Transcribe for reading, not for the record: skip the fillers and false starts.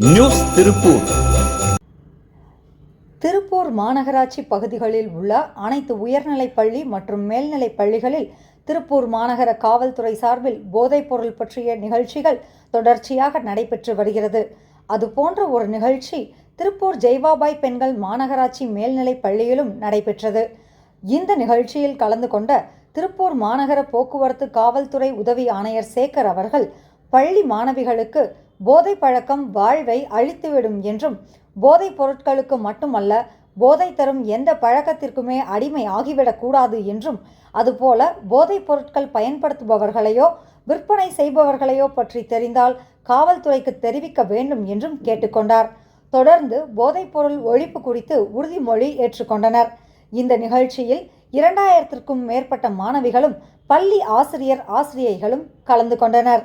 News Tiruppur. Tiruppur மாநகராட்சி பகுதிகளில் உள்ள அனைத்து உயர்நிலைப் பள்ளி மற்றும் மேல்நிலைப் பள்ளிகளில் திருப்பூர் மாநகர காவல்துறை சார்பில் போதைப்பொருள் பற்றிய நிகழ்ச்சிகள் தொடர்ச்சியாக நடைபெற்று வருகிறது. அதுபோன்ற ஒரு நிகழ்ச்சி திருப்பூர் ஜெய்வாபாய் பெண்கள் மாநகராட்சி மேல்நிலைப் பள்ளியிலும் நடைபெற்றது. இந்த நிகழ்ச்சியில் கலந்து கொண்ட திருப்பூர் மாநகர போக்குவரத்து காவல்துறை உதவி ஆணையர் சேகர் அவர்கள் பள்ளி மாணவிகளுக்கு போதை பழக்கம் வாழ்வை அழித்துவிடும் என்றும், போதைப் பொருட்களுக்கு மட்டுமல்ல, போதை தரும் எந்த பழக்கத்திற்குமே அடிமை ஆகிவிடக்கூடாது என்றும், அதுபோல போதைப் பொருட்கள் பயன்படுத்துபவர்களையோ விற்பனை செய்பவர்களையோ பற்றி தெரிந்தால் காவல்துறைக்கு தெரிவிக்க வேண்டும் என்றும் கேட்டுக்கொண்டார். தொடர்ந்து போதைப்பொருள் ஒழிப்பு குறித்து உறுதிமொழி ஏற்றுக்கொண்டனர். இந்த நிகழ்ச்சியில் 2000க்கும் மேற்பட்ட மாணவிகளும் பள்ளி ஆசிரியர்களும் கலந்து கொண்டனர்.